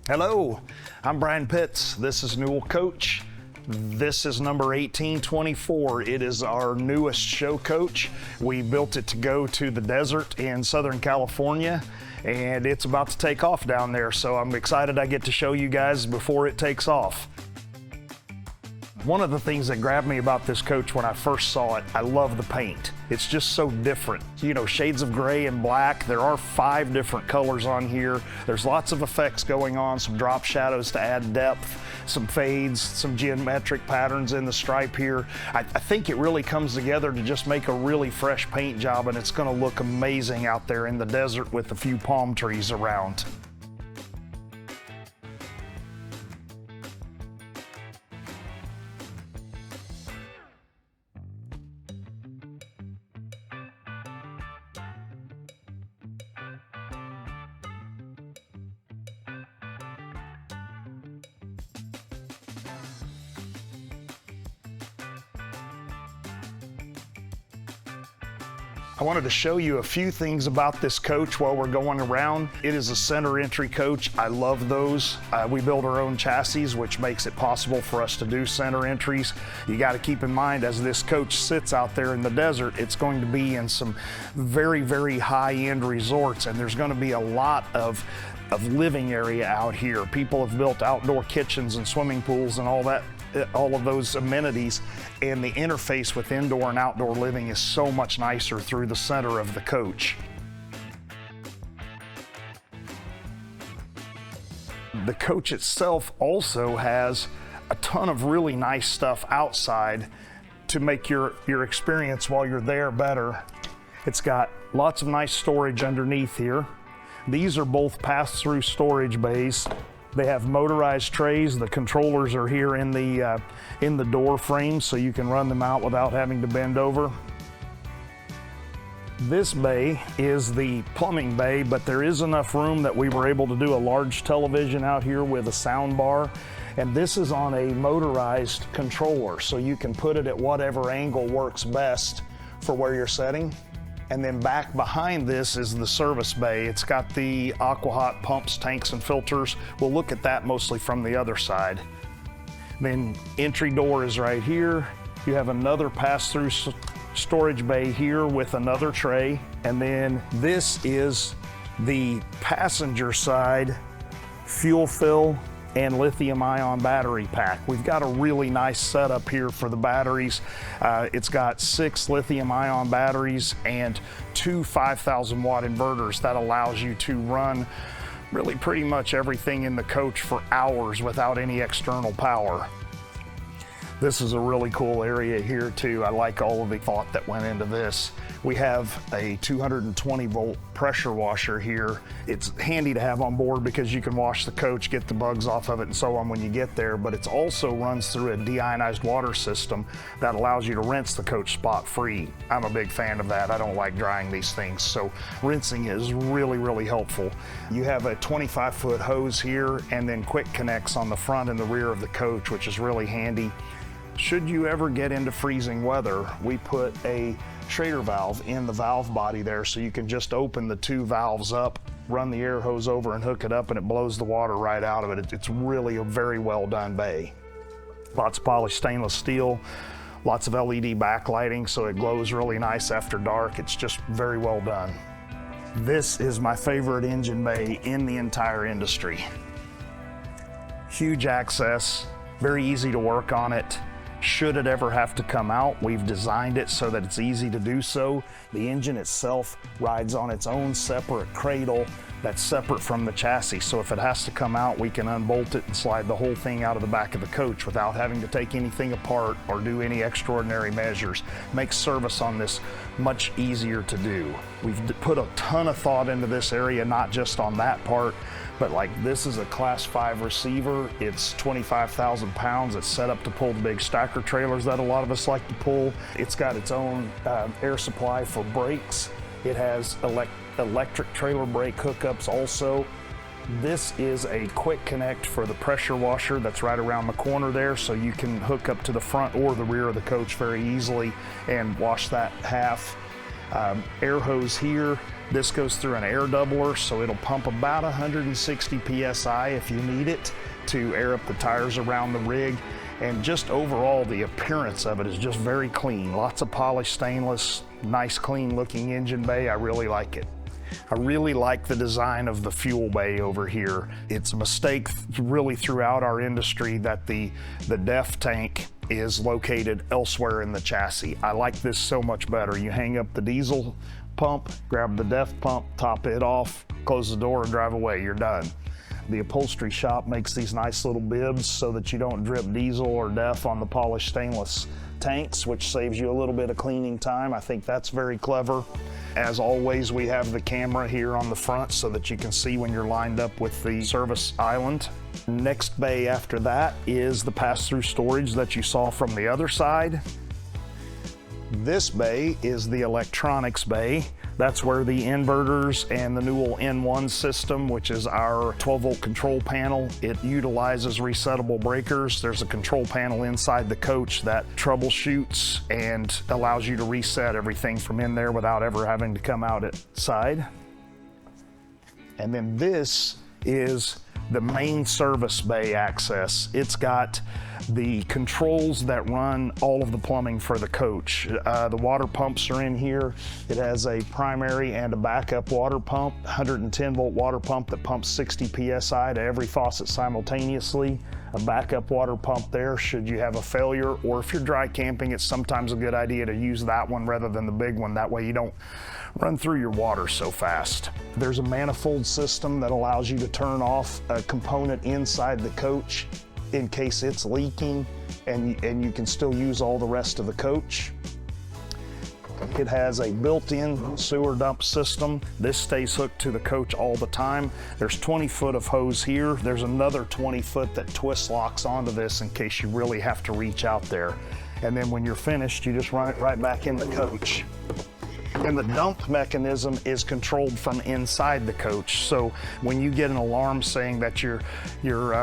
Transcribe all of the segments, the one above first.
Hello, I'm Brian Pitts. This is Newell Coach. This is number 1824. It is our newest show coach. We built it to go to the desert in Southern California, and it's about to take off down there. So I'm excited I get to show you guys before it takes off. One of the things that grabbed me about this coach when I first saw it, I love the paint. It's just so different. You know, shades of gray and black. There are 5 different colors on here. There's lots of effects going on, some drop shadows to add depth, some fades, some geometric patterns in the stripe here. I think it really comes together to just make a really fresh paint job, and it's gonna look amazing out there in the desert with a few palm trees around. I wanted to show you a few things about this coach while we're going around. It is a center entry coach. I love those. We build our own chassis, which makes it possible for us to do center entries. You got to keep in mind, as this coach sits out there in the desert, it's going to be in some very, very high-end resorts, and there's going to be a lot of living area out here. People have built outdoor kitchens and swimming pools and all of those amenities, and the interface with indoor and outdoor living is so much nicer through the center of the coach. The coach itself also has a ton of really nice stuff outside to make your experience while you're there better. It's got lots of nice storage underneath here. These are both pass-through storage bays. They have motorized trays. The controllers are here in the door frame, so you can run them out without having to bend over. This bay is the plumbing bay, but there is enough room that we were able to do a large television out here with a sound bar. And this is on a motorized controller, so you can put it at whatever angle works best for where you're setting. And then back behind this is the service bay. It's got the AquaHot pumps, tanks, and filters. We'll look at that mostly from the other side. Then entry door is right here. You have another pass-through storage bay here with another tray. And then this is the passenger side fuel fill and lithium-ion battery pack. We've got a really nice setup here for the batteries. It's got 6 lithium-ion batteries and 2 5,000 watt inverters. That allows you to run really pretty much everything in the coach for hours without any external power. This is a really cool area here too. I like all of the thought that went into this. We have a 220 volt pressure washer here. It's handy to have on board because you can wash the coach, get the bugs off of it and so on when you get there, but it also runs through a deionized water system that allows you to rinse the coach spot free. I'm a big fan of that. I don't like drying these things, so rinsing is really, really helpful. You have a 25-foot hose here and then quick connects on the front and the rear of the coach, which is really handy. Should you ever get into freezing weather, we put a Schrader valve in the valve body there, so you can just open the 2 valves up, run the air hose over and hook it up, and it blows the water right out of it. It's really a very well done bay. Lots of polished stainless steel, lots of LED backlighting, so it glows really nice after dark. It's just very well done. This is my favorite engine bay in the entire industry. Huge access, very easy to work on it. Should it ever have to come out, we've designed it so that it's easy to do so. The engine itself rides on its own separate cradle that's separate from the chassis. So if it has to come out, we can unbolt it and slide the whole thing out of the back of the coach without having to take anything apart or do any extraordinary measures. Makes service on this much easier to do. We've put a ton of thought into this area, not just on that part, but like this is a class 5 receiver. It's 25,000 pounds. It's set up to pull the big stacker trailers that a lot of us like to pull. It's got its own air supply for brakes. It has electric trailer brake hookups also. This is a quick connect for the pressure washer that's right around the corner there, so you can hook up to the front or the rear of the coach very easily and wash that half. Air hose here. This goes through an air doubler, so it'll pump about 160 PSI if you need it to air up the tires around the rig. And just overall, the appearance of it is just very clean. Lots of polished stainless, nice clean looking engine bay. I really like it. I really like the design of the fuel bay over here. It's a mistake really throughout our industry that the DEF tank is located elsewhere in the chassis. I like this so much better. You hang up the diesel pump, grab the DEF pump, top it off, close the door and drive away, you're done. The upholstery shop makes these nice little bibs so that you don't drip diesel or DEF on the polished stainless tanks, which saves you a little bit of cleaning time. I think that's very clever. As always, we have the camera here on the front so that you can see when you're lined up with the service island. Next bay after that is the pass-through storage that you saw from the other side. This bay is the electronics bay. That's where the inverters and the Newell N1 system, which is our 12-volt control panel, it utilizes resettable breakers. There's a control panel inside the coach that troubleshoots and allows you to reset everything from in there without ever having to come outside. And then this is the main service bay access. It's got the controls that run all of the plumbing for the coach. The water pumps are in here. It has a primary and a backup water pump, 110 volt water pump that pumps 60 PSI to every faucet simultaneously. A backup water pump there should you have a failure, or if you're dry camping, it's sometimes a good idea to use that one rather than the big one. That way you don't run through your water so fast. There's a manifold system that allows you to turn off a component inside the coach in case it's leaking, and you can still use all the rest of the coach. It has a built-in sewer dump system. This stays hooked to the coach all the time. There's 20 foot of hose here. There's another 20 foot that twist locks onto this in case you really have to reach out there. And then when you're finished, you just run it right back in the coach. And the dump mechanism is controlled from inside the coach. So when you get an alarm saying that your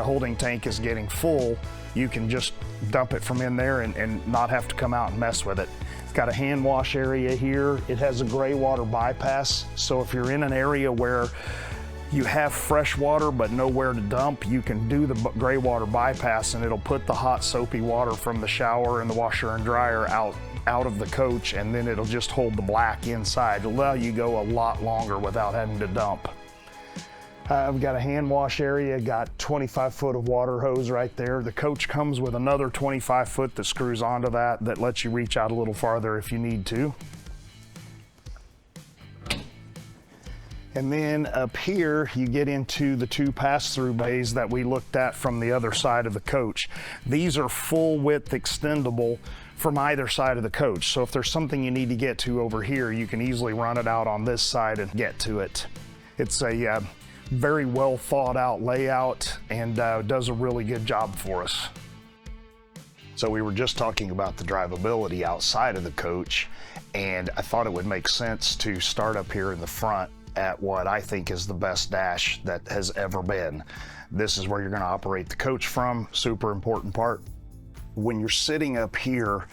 holding tank is getting full, you can just dump it from in there and not have to come out and mess with it. It's got a hand wash area here. It has a gray water bypass. So if you're in an area where you have fresh water but nowhere to dump, you can do the gray water bypass and it'll put the hot soapy water from the shower and the washer and dryer out of the coach, and then it'll just hold the black inside. It'll allow you to go a lot longer without having to dump. I've got a hand wash area, got 25 foot of water hose right there. The coach comes with another 25 foot that screws onto that lets you reach out a little farther if you need to. And then up here, you get into the two pass-through bays that we looked at from the other side of the coach. These are full width extendable from either side of the coach. So if there's something you need to get to over here, you can easily run it out on this side and get to it. It's a very well thought out layout and does a really good job for us. So we were just talking about the drivability outside of the coach, and I thought it would make sense to start up here in the front at what I think is the best dash that has ever been. This is where you're going to operate the coach from, super important part. When you're sitting up here,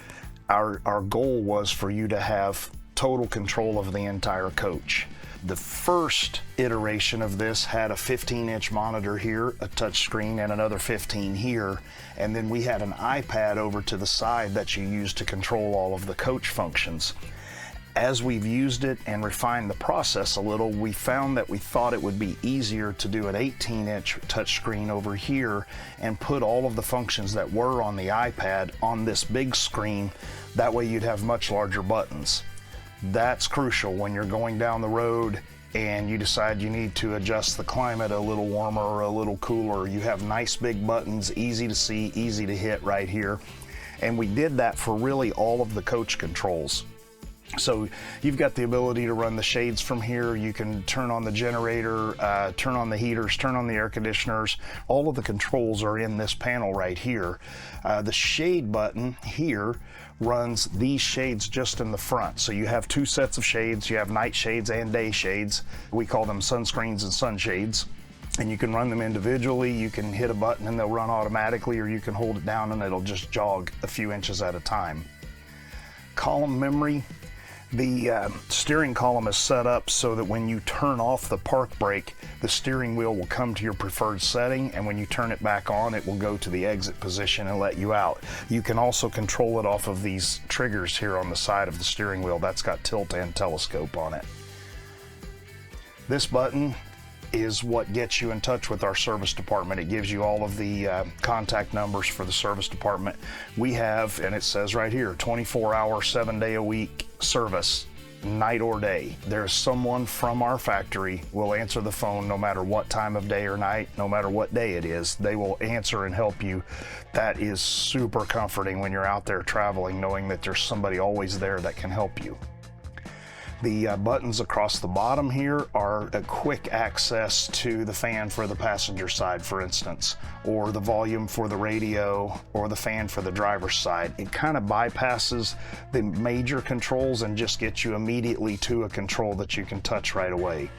our goal was for you to have total control of the entire coach. The first iteration of this had a 15-inch monitor here, a touch screen, and another 15 here, and then we had an iPad over to the side that you use to control all of the coach functions. As we've used it and refined the process a little, we found that we thought it would be easier to do an 18-inch touchscreen over here and put all of the functions that were on the iPad on this big screen. That way you'd have much larger buttons. That's crucial when you're going down the road and you decide you need to adjust the climate a little warmer or a little cooler. You have nice big buttons, easy to see, easy to hit right here. And we did that for really all of the coach controls. So you've got the ability to run the shades from here. You can turn on the generator, turn on the heaters, turn on the air conditioners. All of the controls are in this panel right here. The shade button here runs these shades just in the front. So you have two sets of shades. You have night shades and day shades. We call them sunscreens and sunshades. And you can run them individually. You can hit a button and they'll run automatically, or you can hold it down and it'll just jog a few inches at a time. Column memory. The steering column is set up so that when you turn off the park brake, the steering wheel will come to your preferred setting, and when you turn it back on, it will go to the exit position and let you out. You can also control it off of these triggers here on the side of the steering wheel. That's got tilt and telescope on it. This button is what gets you in touch with our service department. It gives you all of the contact numbers for the service department. We have, and it says right here, 24-hour, 7-day-a-week service, night or day. There's someone from our factory will answer the phone no matter what time of day or night, no matter what day it is. They will answer and help you. That is super comforting when you're out there traveling, knowing that there's somebody always there that can help you. The buttons across the bottom here are a quick access to the fan for the passenger side, for instance, or the volume for the radio, or the fan for the driver's side. It kind of bypasses the major controls and just gets you immediately to a control that you can touch right away.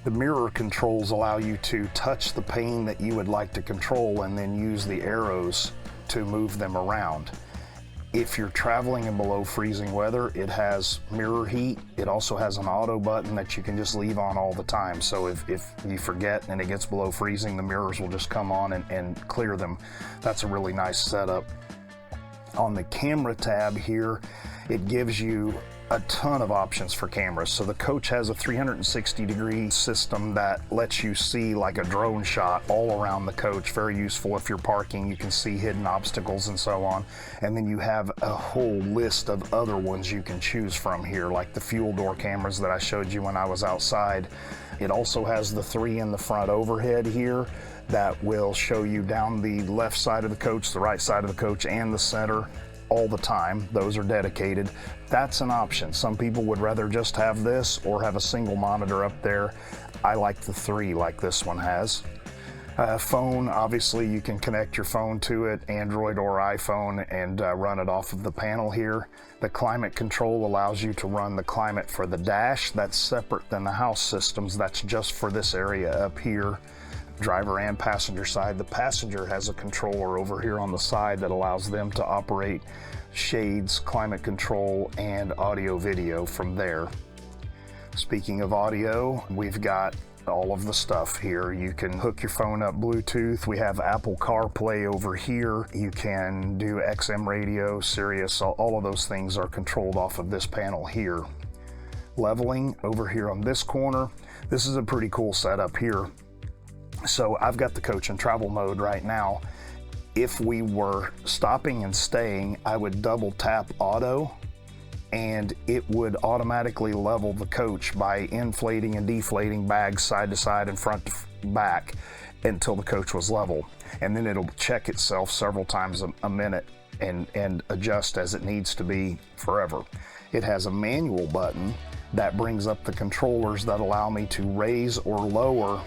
The mirror controls allow you to touch the pane that you would like to control and then use the arrows to move them around. If you're traveling in below freezing weather, it has mirror heat. It also has an auto button that you can just leave on all the time. So if you forget and it gets below freezing, the mirrors will just come on and clear them. That's a really nice setup. On the camera tab here, it gives you a ton of options for cameras. So the Coach has a 360-degree system that lets you see like a drone shot all around the coach. Very useful if you're parking. You can see hidden obstacles and so on. And then you have a whole list of other ones you can choose from here, like the fuel door cameras that I showed you when I was outside. It also has the 3 in the front overhead here that will show you down the left side of the coach, the right side of the coach, and the center all the time. Those are dedicated. That's an option. Some people would rather just have this or have a single monitor up there. I like the 3 like this one has. Phone, obviously you can connect your phone to it, Android or iPhone, and run it off of the panel here. The climate control allows you to run the climate for the dash. That's separate than the house systems. That's just for this area up here. Driver and passenger side. The passenger has a controller over here on the side that allows them to operate shades, climate control, and audio video from there. Speaking of audio, we've got all of the stuff here. You can hook your phone up Bluetooth. We have Apple CarPlay over here. You can do XM radio, Sirius, all of those things are controlled off of this panel here. Leveling over here on this corner. This is a pretty cool setup here. So I've got the Coach in travel mode right now. If we were stopping and staying, I would double tap auto and it would automatically level the coach by inflating and deflating bags side to side and front to back until the coach was level. And then it'll check itself several times a minute and adjust as it needs to be forever. It has a manual button that brings up the controllers that allow me to raise or lower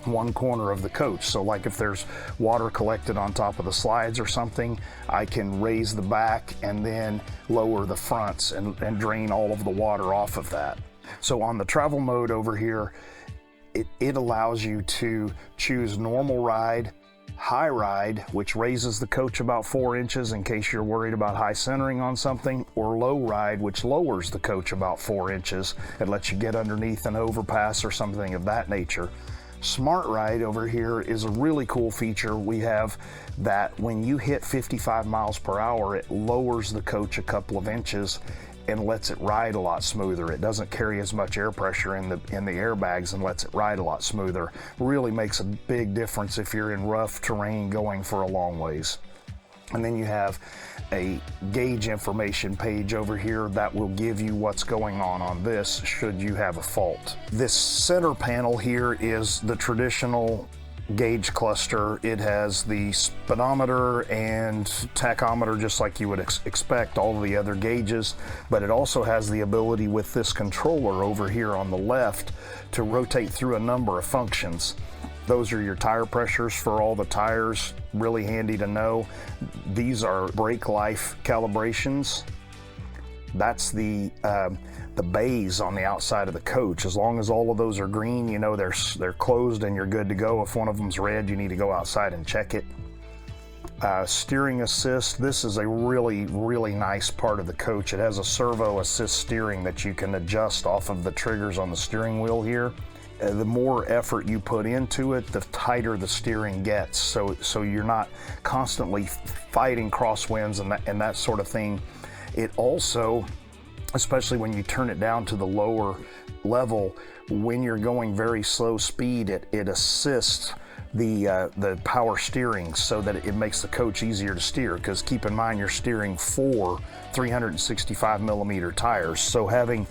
one corner of the coach. So like if there's water collected on top of the slides or something, I can raise the back and then lower the fronts and drain all of the water off of that. So on the travel mode over here, it allows you to choose normal ride, high ride, which raises the coach about 4 inches in case you're worried about high centering on something, or low ride, which lowers the coach about 4 inches and lets you get underneath an overpass or something of that nature. Smart Ride over here is a really cool feature we have that when you hit 55 miles per hour, it lowers the coach a couple of inches and lets it ride a lot smoother. It doesn't carry as much air pressure in the airbags and lets it ride a lot smoother. Really makes a big difference if you're in rough terrain going for a long ways. And then you have a gauge information page over here that will give you what's going on this should you have a fault. This center panel here is the traditional gauge cluster. It has the speedometer and tachometer just like you would expect, all of the other gauges, but it also has the ability with this controller over here on the left to rotate through a number of functions. Those are your tire pressures for all the tires, really handy to know. These are brake life calibrations. That's the bays on the outside of the coach. As long as all of those are green, you know they're closed and you're good to go. If one of them's red, you need to go outside and check it. Steering assist, this is a really nice part of the coach. It has a servo assist steering that you can adjust off of the triggers on the steering wheel here. The more effort you put into it, the tighter the steering gets. So you're not constantly fighting crosswinds and that sort of thing. It also, especially when you turn it down to the lower level, when you're going very slow speed, it assists the power steering so that it makes the coach easier to steer, because keep in mind you're steering 4 365 millimeter tires, so having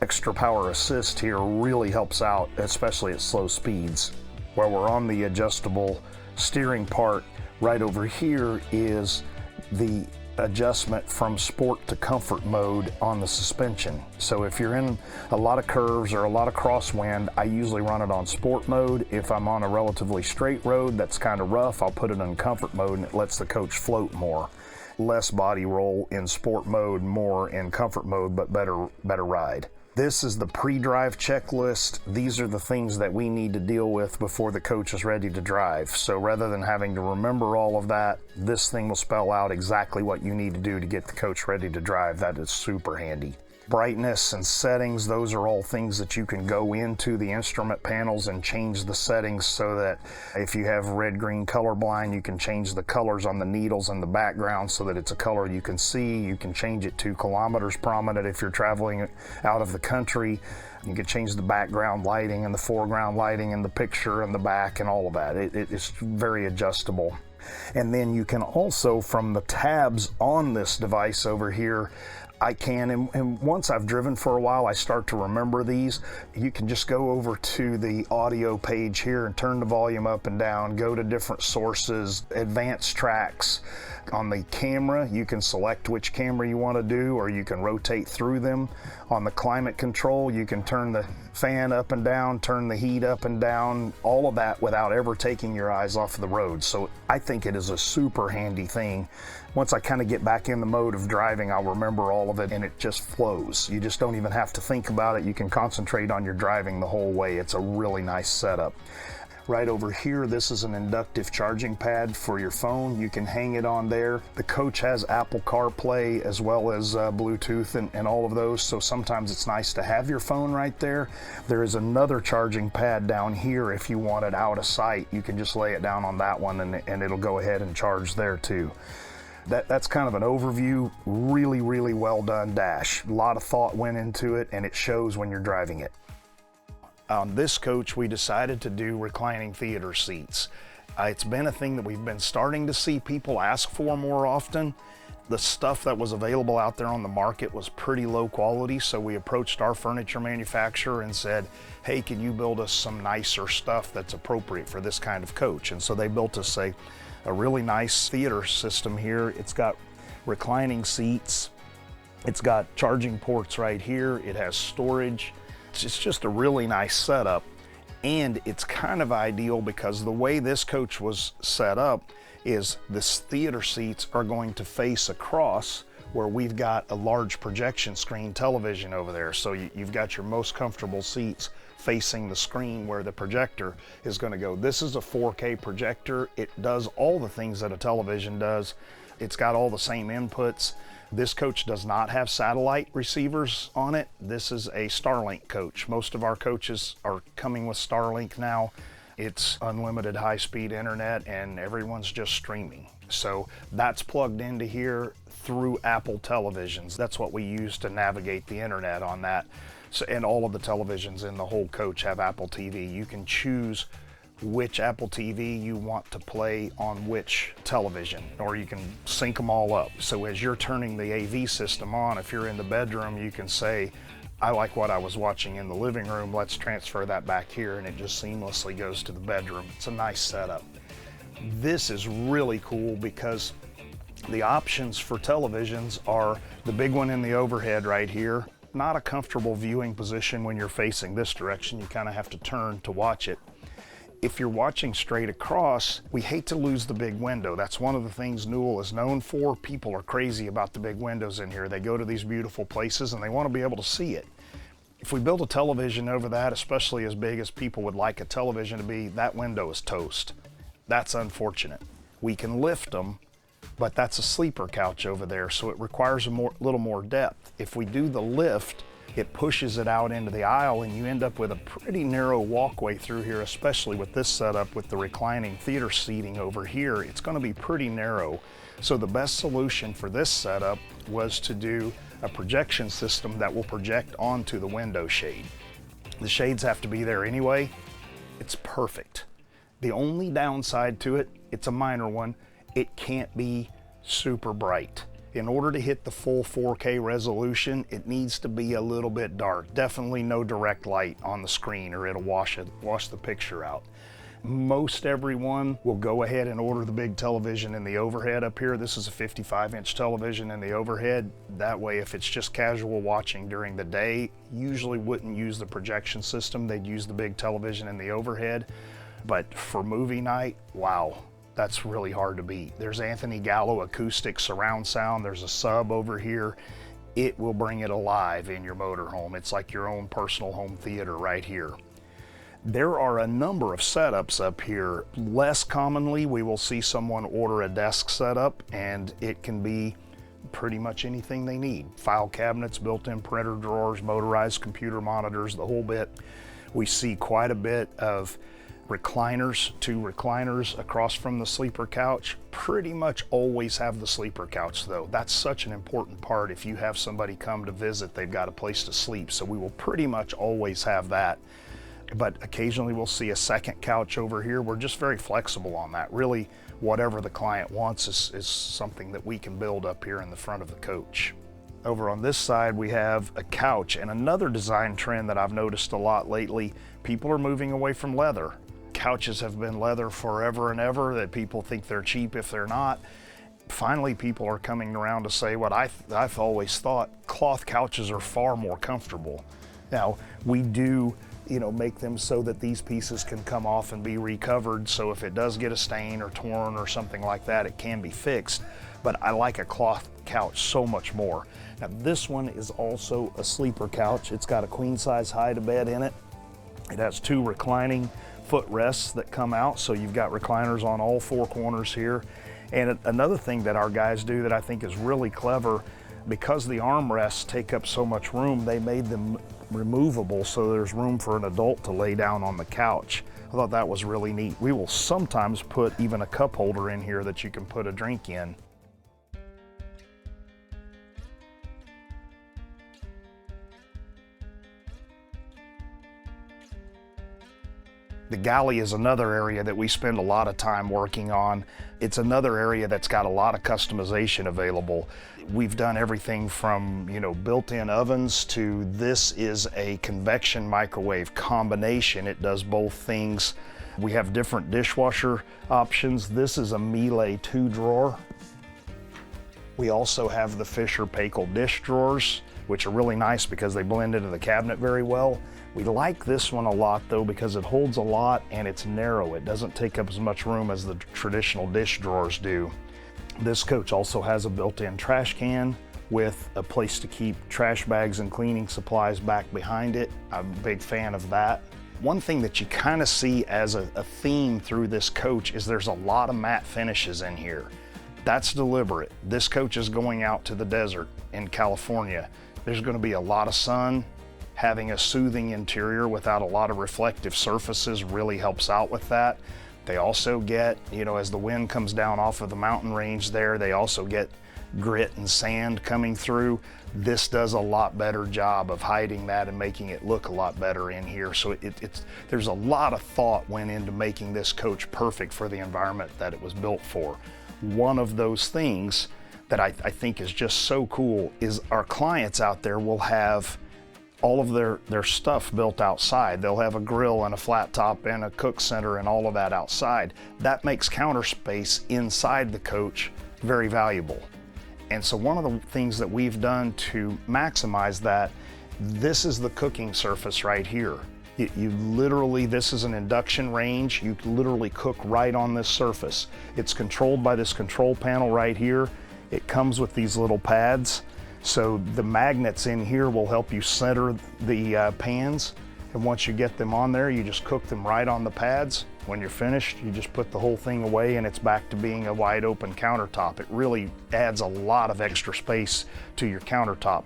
extra power assist here really helps out, especially at slow speeds. While we're on the adjustable steering part, right over here is the adjustment from sport to comfort mode on the suspension. So if you're in a lot of curves or a lot of crosswind, I usually run it on sport mode. If I'm on a relatively straight road that's kind of rough, I'll put it in comfort mode, and it lets the coach float more. Less body roll in sport mode, more in comfort mode, but better ride. This is the pre-drive checklist. These are the things that we need to deal with before the coach is ready to drive. So rather than having to remember all of that, this thing will spell out exactly what you need to do to get the coach ready to drive. That is super handy. Brightness and settings, those are all things that you can go into the instrument panels and change the settings, so that if you have red-green colorblind, you can change the colors on the needles in the background so that it's a color you can see. You can change it to kilometers prominent if you're traveling out of the country. You can change the background lighting and the foreground lighting and the picture and the back and all of that. It's very adjustable. And then you can also, from the tabs on this device over here, and once I've driven for a while, I start to remember these. You can just go over to the audio page here and turn the volume up and down, go to different sources, advanced tracks. On the camera, you can select which camera you want to do, or you can rotate through them. On the climate control, you can turn the fan up and down, turn the heat up and down, all of that without ever taking your eyes off the road. So I think it is a super handy thing. Once I kind of get back in the mode of driving, I'll remember all of it, and it just flows. You just don't even have to think about it. You can concentrate on your driving the whole way. It's a really nice setup. Right over here, this is an inductive charging pad for your phone. You can hang it on there. The coach has Apple CarPlay as well as Bluetooth and all of those, so sometimes it's nice to have your phone right there. There is another charging pad down here if you want it out of sight. You can just lay it down on that one and it'll go ahead and charge there too. That's kind of an overview. Really well done dash. A lot of thought went into it, and it shows when you're driving it. On this coach, we decided to do reclining theater seats. It's been a thing that we've been starting to see people ask for more often. The stuff that was available out there on the market was pretty low quality, so we approached our furniture manufacturer and said, hey, can you build us some nicer stuff that's appropriate for this kind of coach? And so they built us a really nice theater system here. It's got reclining seats. It's got charging ports right here. It has storage. It's just a really nice setup, and it's kind of ideal because the way this coach was set up is this theater seats are going to face across where we've got a large projection screen television over there. So you've got your most comfortable seats facing the screen where the projector is going to go. This is a 4K projector. It does all the things that a television does. It's got all the same inputs. This coach does not have satellite receivers on it. This is a Starlink coach. Most of our coaches are coming with Starlink now. It's unlimited high-speed internet, and everyone's just streaming. So that's plugged into here through Apple televisions. That's what we use to navigate the internet on that. So, and all of the televisions in the whole coach have Apple TV. You can choose which Apple TV you want to play on which television, or you can sync them all up. So as you're turning the AV system on, if you're in the bedroom, you can say, I like what I was watching in the living room, let's transfer that back here, and it just seamlessly goes to the bedroom. It's a nice setup. This is really cool because the options for televisions are the big one in the overhead right here. Not a comfortable viewing position when you're facing this direction. You kind of have to turn to watch it. If you're watching straight across, we hate to lose the big window. That's one of the things Newell is known for. People are crazy about the big windows in here. They go to these beautiful places and they want to be able to see it. If we build a television over that, especially as big as people would like a television to be, that window is toast. That's unfortunate. We can lift them but that's a sleeper couch over there, so it requires a little more depth. If we do the lift, it pushes it out into the aisle and you end up with a pretty narrow walkway through here, especially with this setup with the reclining theater seating over here. It's going to be pretty narrow. So the best solution for this setup was to do a projection system that will project onto the window shade. The shades have to be there anyway. It's perfect. The only downside to it, it's a minor one, it can't be super bright. In order to hit the full 4K resolution, it needs to be a little bit dark. Definitely no direct light on the screen or it'll wash the picture out. Most everyone will go ahead and order the big television in the overhead up here. This is a 55-inch television in the overhead. That way, if it's just casual watching during the day, usually wouldn't use the projection system. They'd use the big television in the overhead. But for movie night, wow. That's really hard to beat. There's Anthony Gallo acoustic surround sound. There's a sub over here. It will bring it alive in your motorhome. It's like your own personal home theater right here. There are a number of setups up here. Less commonly, we will see someone order a desk setup, and it can be pretty much anything they need. File cabinets, built-in printer drawers, motorized computer monitors, the whole bit. We see quite a bit of recliners, 2 recliners across from the sleeper couch. Pretty much always have the sleeper couch though. That's such an important part. If you have somebody come to visit, they've got a place to sleep. So we will pretty much always have that. But occasionally we'll see a second couch over here. We're just very flexible on that. Really, whatever the client wants is something that we can build up here in the front of the coach. Over on this side, we have a couch, and another design trend that I've noticed a lot lately, people are moving away from leather. Couches have been leather forever and ever, that people think they're cheap if they're not. Finally, people are coming around to say what I've always thought, cloth couches are far more comfortable. Now, we do, make them so that these pieces can come off and be recovered, so if it does get a stain or torn or something like that, it can be fixed. But I like a cloth couch so much more. Now, this one is also a sleeper couch. It's got a queen-size hide-a-bed in it. It has 2 reclining footrests that come out, so you've got recliners on all 4 corners here. And another thing that our guys do that I think is really clever, because the armrests take up so much room, they made them removable so there's room for an adult to lay down on the couch. I thought that was really neat. We will sometimes put even a cup holder in here that you can put a drink in. The Galley is another area that we spend a lot of time working on. It's another area that's got a lot of customization available. We've done everything from, built-in ovens to this is a convection microwave combination. It does both things. We have different dishwasher options. This is a Miele 2-drawer. We also have the Fisher Paykel dish drawers, which are really nice because they blend into the cabinet very well. We like this one a lot though because it holds a lot and it's narrow. It doesn't take up as much room as the traditional dish drawers do. This coach also has a built-in trash can with a place to keep trash bags and cleaning supplies back behind it. I'm a big fan of that. One thing that you kind of see as a theme through this coach is there's a lot of matte finishes in here. That's deliberate. This coach is going out to the desert in California. There's going to be a lot of sun. Having a soothing interior without a lot of reflective surfaces really helps out with that. They also get, as the wind comes down off of the mountain range there, they also get grit and sand coming through. This does a lot better job of hiding that and making it look a lot better in here. So there's a lot of thought went into making this coach perfect for the environment that it was built for. One of those things that I think is just so cool is our clients out there will have all of their stuff built outside. They'll have a grill and a flat top and a cook center and all of that outside. That makes counter space inside the coach very valuable. And so one of the things that we've done to maximize that, this is the cooking surface right here. You literally, this is an induction range. You literally cook right on this surface. It's controlled by this control panel right here. It comes with these little pads. So the magnets in here will help you center the pans, And once you get them on there, you just cook them right on the pads. When you're finished, you just put the whole thing away and it's back to being a wide open countertop. It really adds a lot of extra space to your countertop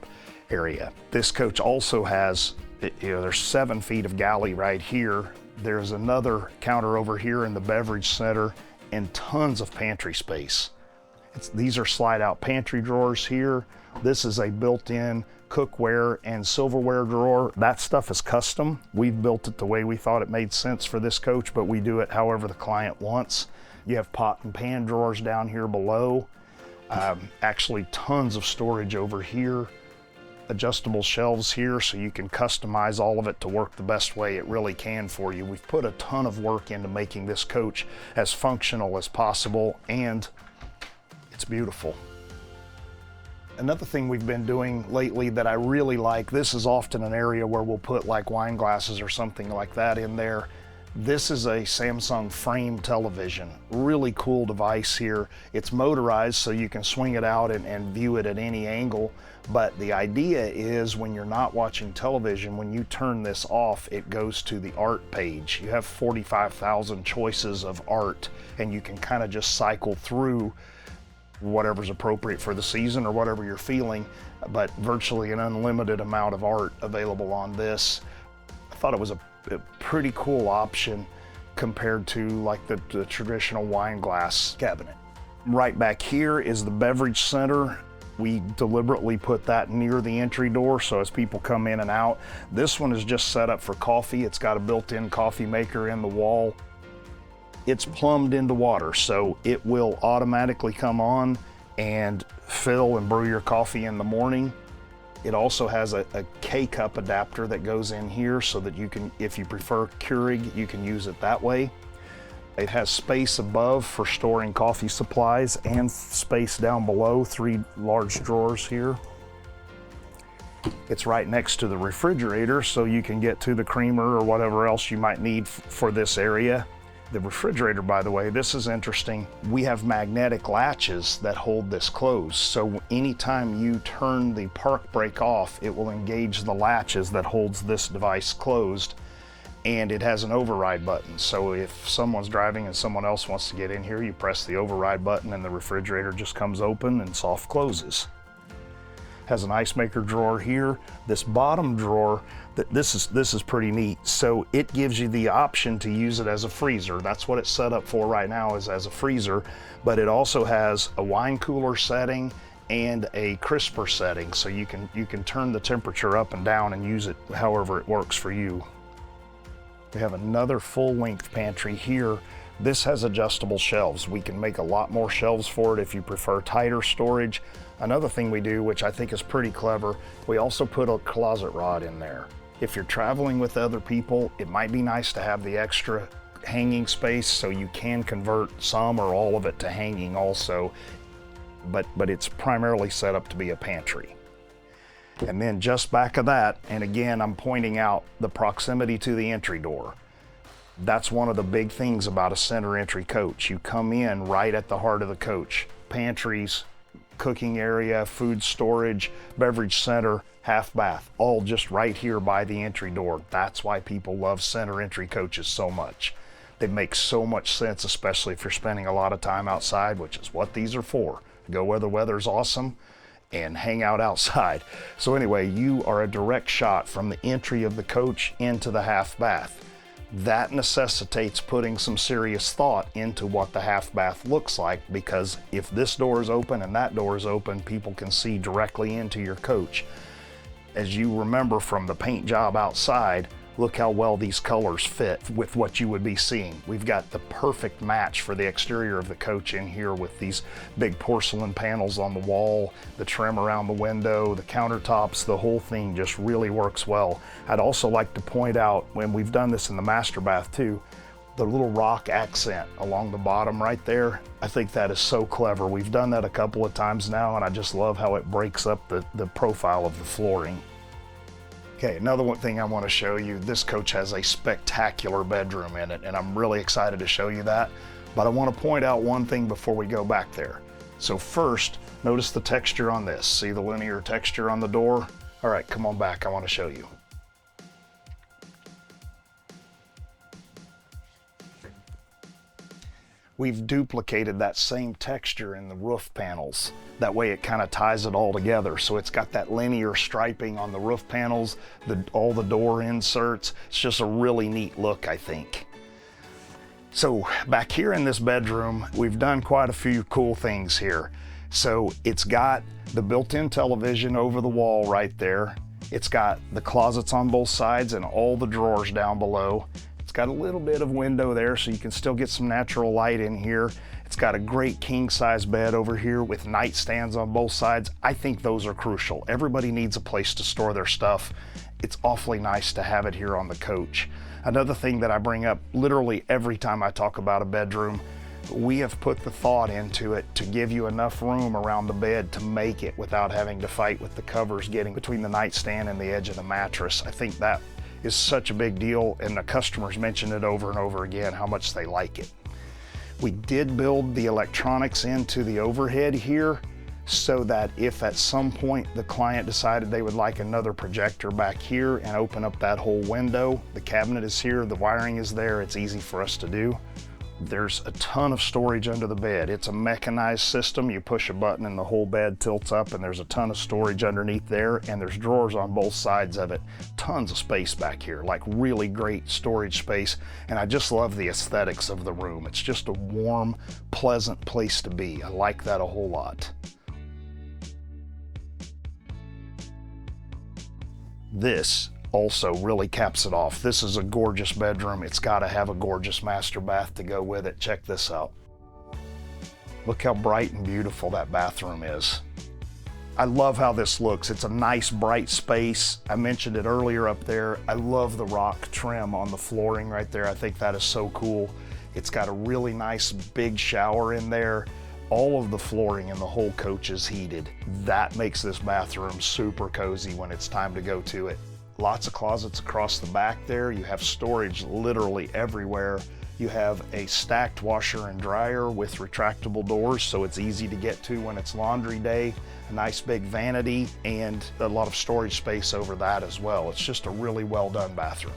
area. This coach also has, there's 7 feet of galley right here. There's another counter over here in the beverage center and tons of pantry space. These are slide out pantry drawers here. This is a built-in cookware and silverware drawer. That stuff is custom. We've built it the way we thought it made sense for this coach, but we do it however the client wants. You have pot and pan drawers down here below. Actually tons of storage over here. Adjustable shelves here so you can customize all of it to work the best way it really can for you. We've put a ton of work into making this coach as functional as possible, and it's beautiful. Another thing we've been doing lately that I really like, this is often an area where we'll put like wine glasses or something like that in there. This is a Samsung frame television. Really cool device here. It's motorized so you can swing it out and view it at any angle. But the idea is when you're not watching television, when you turn this off, it goes to the art page. You have 45,000 choices of art and you can kind of just cycle through whatever's appropriate for the season or whatever you're feeling, but virtually an unlimited amount of art available on this. I thought it was a pretty cool option compared to like the traditional wine glass cabinet. Right back here is the beverage center. We deliberately put that near the entry door so as people come in and out. This one is just set up for coffee. It's got a built-in coffee maker in the wall. It's plumbed into water, so it will automatically come on and fill and brew your coffee in the morning. It also has a K-cup adapter that goes in here so that you can, if you prefer Keurig, you can use it that way. It has space above for storing coffee supplies and space down below, 3 large drawers here. It's right next to the refrigerator, so you can get to the creamer or whatever else you might need for this area. The refrigerator, by the way, this is interesting. We have magnetic latches that hold this closed. So anytime you turn the park brake off, it will engage the latches that holds this device closed. And it has an override button. So if someone's driving and someone else wants to get in here, you press the override button and the refrigerator just comes open and soft closes. Has an ice maker drawer here. This bottom drawer, this is pretty neat. So it gives you the option to use it as a freezer. That's what it's set up for right now, is as a freezer, but it also has a wine cooler setting and a crisper setting. So you can turn the temperature up and down and use it however it works for you. We have another full-length pantry here. This has adjustable shelves. We can make a lot more shelves for it if you prefer tighter storage. Another thing we do, which I think is pretty clever, we also put a closet rod in there. If you're traveling with other people, it might be nice to have the extra hanging space, so you can convert some or all of it to hanging also, but it's primarily set up to be a pantry. And then just back of that, and again, I'm pointing out the proximity to the entry door. That's one of the big things about a center entry coach. You come in right at the heart of the coach. Pantries, cooking area, food storage, beverage center, half bath, all just right here by the entry door. That's why people love center entry coaches so much. They make so much sense, especially if you're spending a lot of time outside, which is what these are for. Go where the weather's awesome and hang out outside. So anyway, you are a direct shot from the entry of the coach into the half bath. That necessitates putting some serious thought into what the half bath looks like, because if this door is open and that door is open, people can see directly into your coach. As you remember from the paint job outside, look how well these colors fit with what you would be seeing. We've got the perfect match for the exterior of the coach in here with these big porcelain panels on the wall, the trim around the window, the countertops, the whole thing just really works well. I'd also like to point out, when we've done this in the master bath too, the little rock accent along the bottom right there. I think that is so clever. We've done that a couple of times now, and I just love how it breaks up the profile of the flooring. Okay, another one thing I want to show you, this coach has a spectacular bedroom in it, and I'm really excited to show you that. But I want to point out one thing before we go back there. So first, notice the texture on this. See the linear texture on the door? All right, come on back, I want to show you. we've duplicated that same texture in the roof panels. That way it kind of ties it all together. So it's got that linear striping on the roof panels, all the door inserts. It's just a really neat look, I think. So back here in this bedroom, we've done quite a few cool things here. So it's got the built-in television over the wall right there. It's got the closets on both sides and all the drawers down below. It's got a little bit of window there so you can still get some natural light in here. It's got a great king-size bed over here with nightstands on both sides. I think those are crucial. Everybody needs a place to store their stuff. It's awfully nice to have it here on the Coach. Another thing that I bring up literally every time I talk about a bedroom, we have put the thought into it to give you enough room around the bed to make it without having to fight with the covers getting between the nightstand and the edge of the mattress. I think that is such a big deal, and the customers mention it over and over again how much they like it. We did build the electronics into the overhead here so that if at some point the client decided they would like another projector back here and open up that whole window, the cabinet is here, the wiring is there, it's easy for us to do. There's a ton of storage under the bed. It's a mechanized system. You push a button and the whole bed tilts up, and there's a ton of storage underneath there, and there's drawers on both sides of it. Tons of space back here, like really great storage space, and I just love the aesthetics of the room. It's just a warm, pleasant place to be. I like that a whole lot. This also really caps it off. This is a gorgeous bedroom. It's got to have a gorgeous master bath to go with it. Check this out. Look how bright and beautiful that bathroom is. I love how this looks. It's a nice bright space. I mentioned it earlier up there. I love the rock trim on the flooring right there. I think that is so cool. It's got a really nice big shower in there. All of the flooring in the whole Coach is heated. That makes this bathroom super cozy when it's time to go to it. Lots of closets across the back there. You have storage literally everywhere. You have a stacked washer and dryer with retractable doors, so it's easy to get to when it's laundry day. A nice big vanity and a lot of storage space over that as well. It's just a really well done bathroom.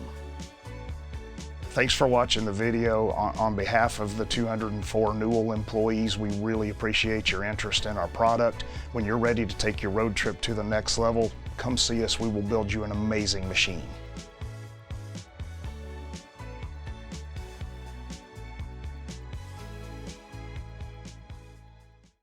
Thanks for watching the video. On behalf of the 204 Newell employees, we really appreciate your interest in our product. When you're ready to take your road trip to the next level, come see us. We will build you an amazing machine.